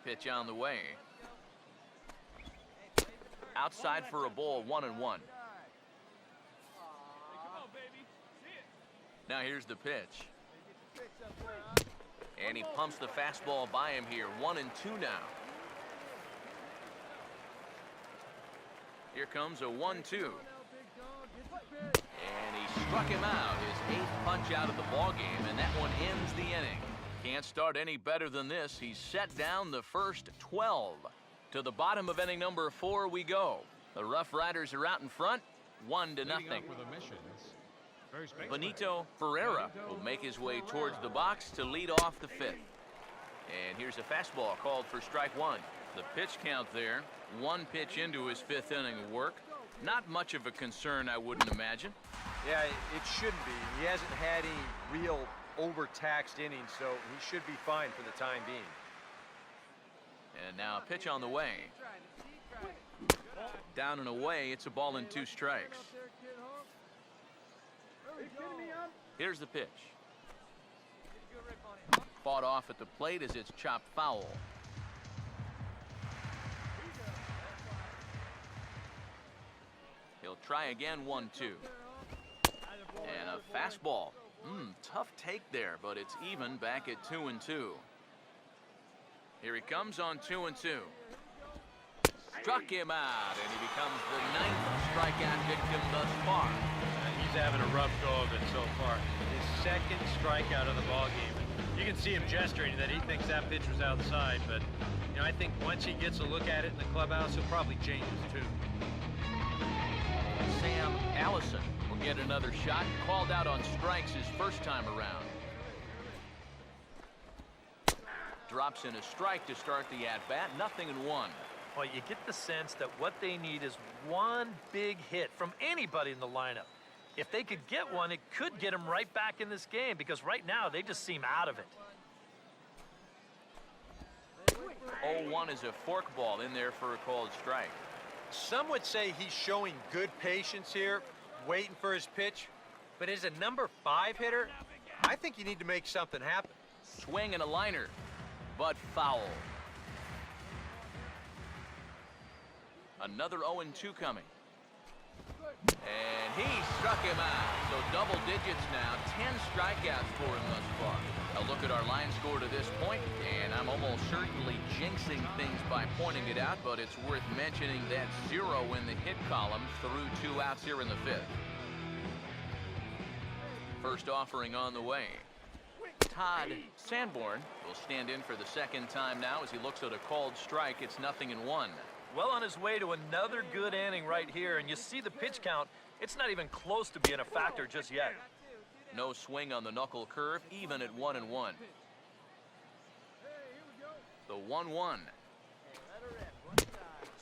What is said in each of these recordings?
Pitch on the way. Outside for a ball, 1-1. Now here's the pitch. And he pumps the fastball by him here. 1-2 now. Here comes a 1-2. And he struck him out. His 8th punch out of the ball game, and that one ends the inning. Can't start any better than this. He's set down the first 12. To the bottom of inning number 4 we go. The Rough Riders are out in front, 1-0. Benito Ferreira will make his way towards the box to lead off the 5th. And here's a fastball called for strike 1. The pitch count there, 1 pitch into his 5th inning of work. Not much of a concern, I wouldn't imagine. Yeah, it shouldn't be. He hasn't had any real overtaxed innings, so he should be fine for the time being. And now a pitch on the way. Down and away, it's a ball and 2 strikes. Here's the pitch. Fought off at the plate as it's chopped foul. He'll try again, 1-2. And a fastball. Tough take there, but it's even back at 2-2. Here he comes on 2-2. Struck him out, and he becomes the 9th strikeout victim thus far. He's having a rough go of it so far. His 2nd strikeout of the ball game. You can see him gesturing that he thinks that pitch was outside, but you know, I think once he gets a look at it in the clubhouse, he'll probably change his tune. Sam Allison will get another shot. Called out on strikes his first time around. Drops in a strike to start the at-bat. 0-1. Well, you get the sense that what they need is one big hit from anybody in the lineup. If they could get one, it could get them right back in this game, because right now they just seem out of it. 0-1 is a forkball in there for a called strike. Some would say he's showing good patience here, waiting for his pitch. But as a number 5 hitter, I think you need to make something happen. Swing and a liner, but foul. Another 0-2 coming. And he struck him out. So double digits now. 10 strikeouts for him thus far. A look at our line score to this point, and I'm almost certainly jinxing things by pointing it out, but it's worth mentioning that 0 in the hit column through 2 outs here in the 5th. First offering on the way. Todd Sanborn will stand in for the 2nd time now as he looks at a called strike. It's 0-1. Well on his way to another good inning right here, and you see the pitch count. It's not even close to being a factor just yet. No swing on the knuckle curve, even at 1-1. The 1-1.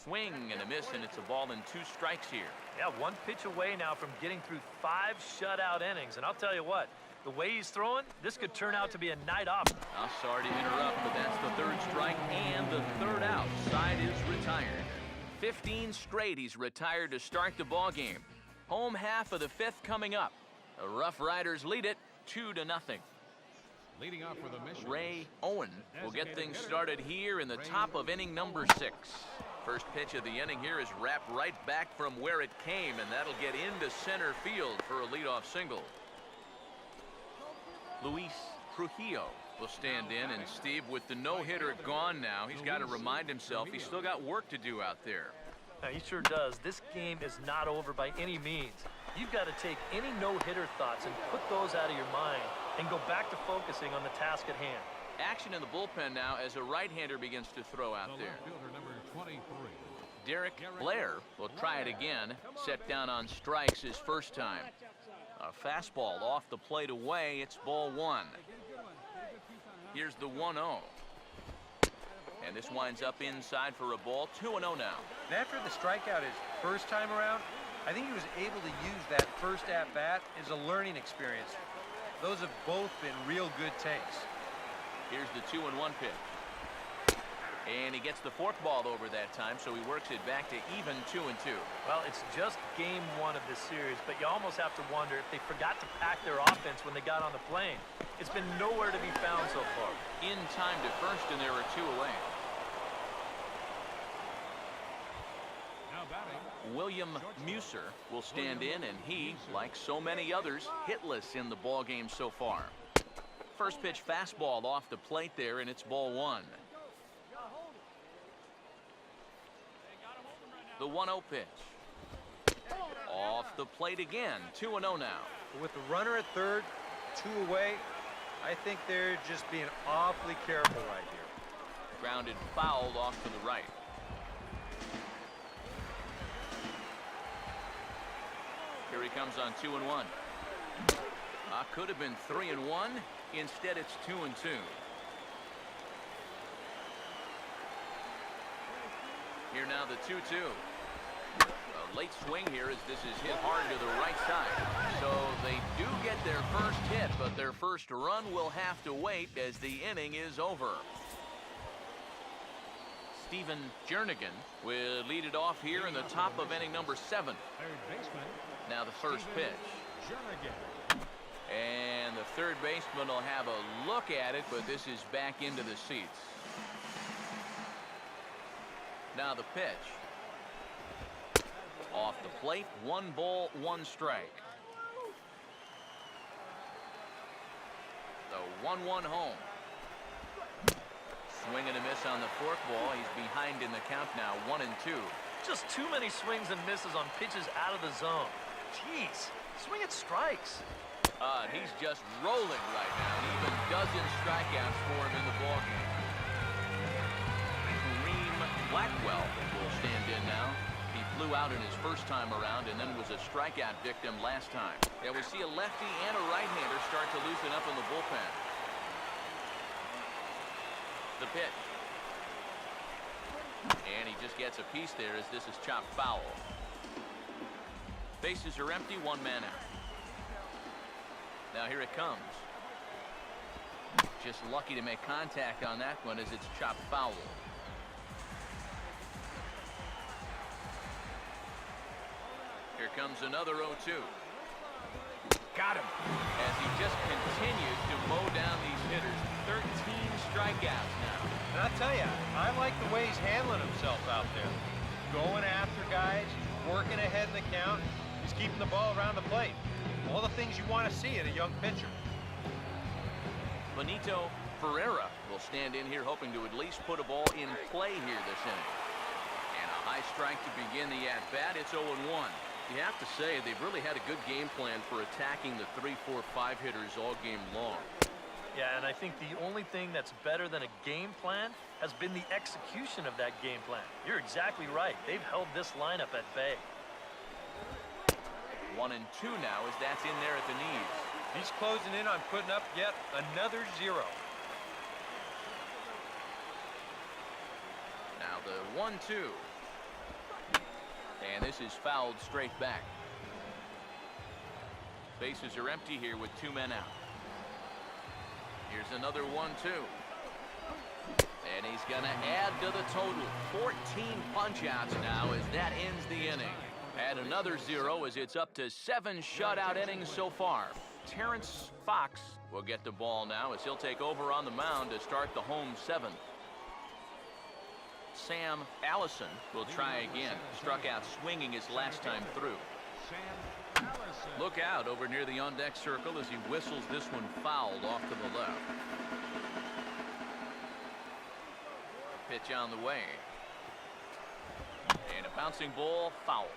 Swing and a miss, and it's a ball and 2 strikes here. Yeah, 1 pitch away now from getting through 5 shutout innings. And I'll tell you what, the way he's throwing, this could turn out to be a night off. I'm sorry to interrupt, but that's the 3rd strike and the 3rd out. Side is retired. 15 straight he's retired to start the ball game. Home half of the 5th coming up. The Rough Riders lead it 2-0. Leading off for the mission, Ray Owen will get things started here in the top of inning number 6. First pitch of the inning here is wrapped right back from where it came, and that'll get into center field for a leadoff single. Luis Trujillo will stand in, and Steve, with the no-hitter gone now, he's got to remind himself he's still got work to do out there. Now, he sure does. This game is not over by any means. You've got to take any no-hitter thoughts and put those out of your mind and go back to focusing on the task at hand. Action in the bullpen now as a right-hander begins to throw out there. number 23. Derek Blair will try it again. Set down on strikes his first time. A fastball off the plate away. It's ball 1. Here's the 1-0. And this winds up inside for a ball. 2-0 now. And after the strikeout his first time around, I think he was able to use that first at-bat as a learning experience. Those have both been real good takes. Here's the 2-1 pitch. And he gets the forkball over that time, so he works it back to even 2-2. Well, it's just game 1 of this series, but you almost have to wonder if they forgot to pack their offense when they got on the plane. It's been nowhere to be found so far. In time to first, and there are 2 away. William Muser will stand in, and he, like so many others, hitless in the ball game so far. First pitch fastball off the plate there, and it's ball one. The 1-0 pitch. Off the plate again. 2-0 now. With the runner at third, 2 away, I think they're just being awfully careful right here. Grounded fouled off to the right. Here he comes on 2-1. Could have been 3-1. Instead, it's 2-2. Here now the 2-2. A late swing here as this is hit hard to the right side. So they do get their first hit, but their first run will have to wait as the inning is over. Stephen Jernigan will lead it off here in the top of inning number 7. Now the first pitch. And the third baseman will have a look at it, but this is back into the seats. Now the pitch. Off the plate, 1 ball, 1 strike. The 1-1 home. Swing and a miss on the forkball. He's behind in the count now, 1-2. Just too many swings and misses on pitches out of the zone. Jeez, swing at strikes. He's just rolling right now. Even dozen strikeouts for him in the ballgame. Kareem Blackwell will stand in now. He flew out in his first time around and then was a strikeout victim last time. Yeah, we see a lefty and a right-hander start to loosen up in the bullpen. The pitch. And he just gets a piece there as this is chopped foul. Bases are empty, 1 man out. Now here it comes. Just lucky to make contact on that one as it's chopped foul. Here comes another 0-2. Got him. As he just continues to mow down these hitters. 13 strikeouts now. And I'll tell you, I like the way he's handling himself out there. Going after guys, working ahead in the count. He's keeping the ball around the plate. All the things you want to see in a young pitcher. Benito Ferreira will stand in here hoping to at least put a ball in play here this inning. And a high strike to begin the at-bat. It's 0-1. You have to say they've really had a good game plan for attacking the 3, 4, 5 hitters all game long. Yeah, and I think the only thing that's better than a game plan has been the execution of that game plan. You're exactly right. They've held this lineup at bay. 1-2 now as that's in there at the knees. He's closing in on putting up yet another 0. Now the 1-2. And this is fouled straight back. Bases are empty here with 2 men out. Here's another 1-2. And he's going to add to the total. 14 punch-outs now as that ends the inning. Add another 0 as it's up to 7 shutout innings so far. Terrence Fox will get the ball now as he'll take over on the mound to start the home 7th. Sam Allison will try again. Struck out swinging his last time through. Look out over near the on-deck circle as he whistles this one fouled off to the left. Pitch on the way. And a bouncing ball foul.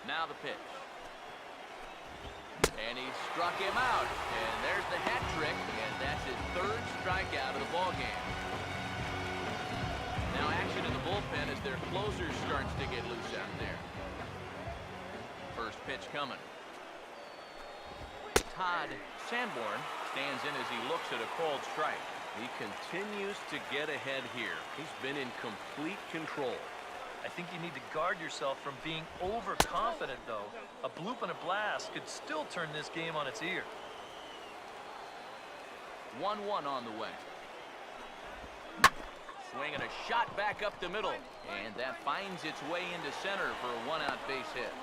Now the pitch. And he struck him out. And there's the hat trick. And that's his 3rd strikeout of the ball game. Now action in the bullpen as their closer starts to get loose out there. First pitch coming. Todd Sanborn stands in as he looks at a called strike. He continues to get ahead here. He's been in complete control. I think you need to guard yourself from being overconfident, though. A bloop and a blast could still turn this game on its ear. 1-1 on the way. Swing and a shot back up the middle. And that finds its way into center for a 1-out base hit.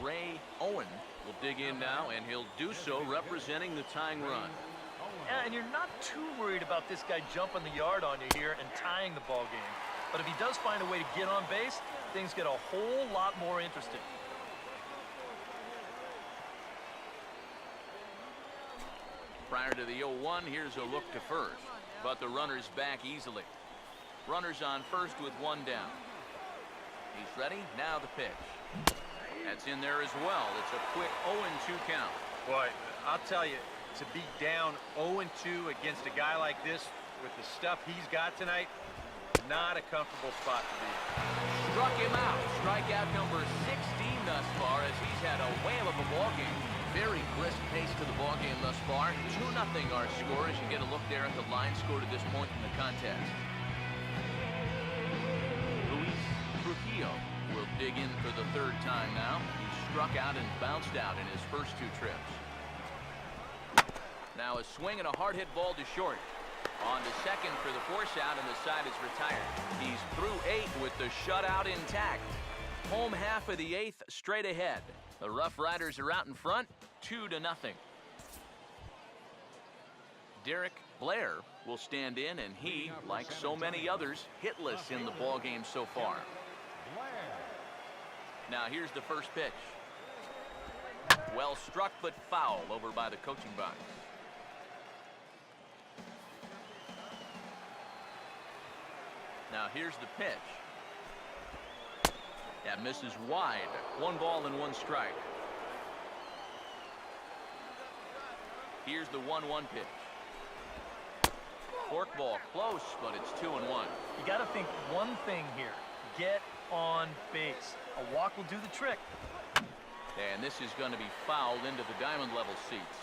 Ray Owen will dig in now, and he'll do so representing the tying run. Yeah, and you're not too worried about this guy jumping the yard on you here and tying the ball game. But if he does find a way to get on base, things get a whole lot more interesting. Prior to the 0-1, here's a look to first. But the runner's back easily. Runners on first with one down. He's ready. Now the pitch. That's in there as well. It's a quick 0-2 count. Boy, I'll tell you, to be down 0-2 against a guy like this with the stuff he's got tonight, not a comfortable spot to be. Struck him out. Strikeout number 16 thus far as he's had a whale of a ball game. Very brisk pace to the ball game thus far. 2-0 our score as you get a look there at the line score to this point in the contest. Luis Trujillo will dig in for the third time now. He struck out and bounced out in his first 2 trips. Now a swing and a hard hit ball to short. On to second for the force out, and the side is retired. He's through 8 with the shutout intact. Home half of the 8th straight ahead. The Rough Riders are out in front, 2-0. Derek Blair will stand in, and he, like so many others, hitless in the ball game so far. Now here's the first pitch. Well struck but foul over by the coaching box. Now here's the pitch. That misses wide. 1 ball and 1 strike. Here's the 1-1 pitch. Forkball close, but it's 2-1. You got to think one thing here. Get on base. A walk will do the trick. And this is going to be fouled into the diamond level seats.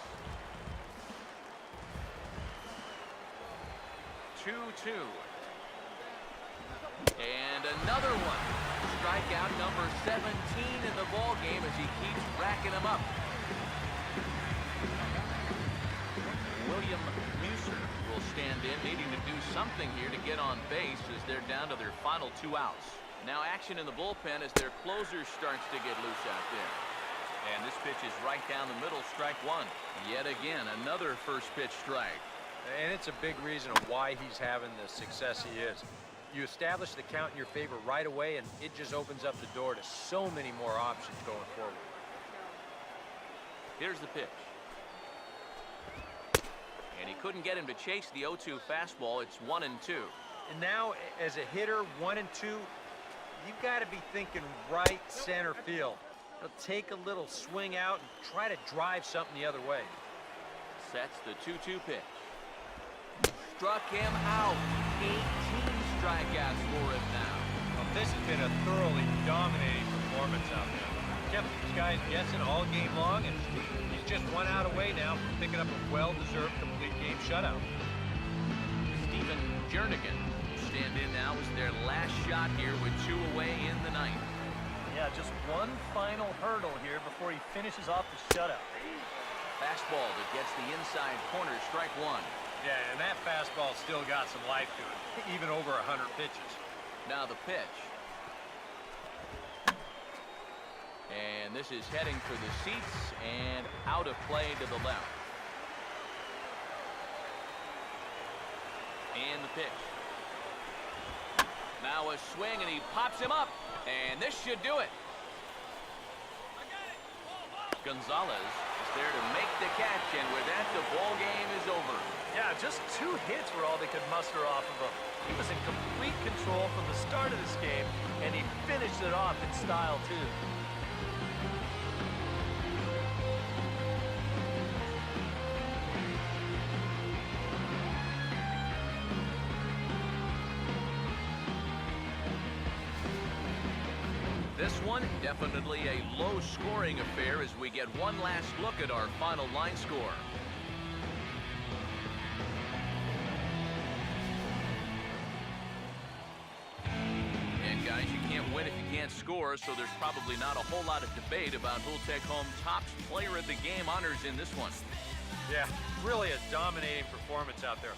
2-2. And another one. Strikeout number 17 in the ball game as he keeps racking them up. William Muser will stand in, needing to do something here to get on base as they're down to their final 2 outs. Now action in the bullpen as their closer starts to get loose out there. And this pitch is right down the middle, strike 1. Yet again, another first pitch strike. And it's a big reason of why he's having the success he is. You establish the count in your favor right away, and it just opens up the door to so many more options going forward. Here's the pitch. And he couldn't get him to chase the 0-2 fastball. It's 1-2. And now, as a hitter, 1-2, you've got to be thinking right center field. Take a little swing out and try to drive something the other way. Sets the 2-2 pitch. Struck him out. 18 strikeouts for him now. Well, this has been a thoroughly dominating performance out there. Kept these guys guessing all game long, and he's just 1 out away now from picking up a well-deserved complete game shutout. Stephen Jernigan will stand in now as their last shot here with 2 away in the 9th. Yeah, just one final hurdle here before he finishes off the shutout. Fastball that gets the inside corner, strike 1. Yeah, and that fastball still got some life to it, even over 100 pitches. Now the pitch. And this is heading for the seats and out of play to the left. And the pitch. Now a swing, and he pops him up. And this should do it. Gonzalez is there to make the catch, and with that, the ball game is over. Yeah, just 2 hits were all they could muster off of him. He was in complete control from the start of this game, and he finished it off in style, too. This one, definitely a low-scoring affair as we get one last look at our final line score. And guys, you can't win if you can't score, so there's probably not a whole lot of debate about who'll take home top player of the game honors in this one. Yeah, really a dominating performance out there.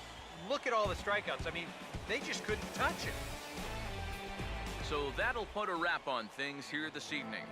Look at all the strikeouts. I mean, they just couldn't touch it. So that'll put a wrap on things here this evening.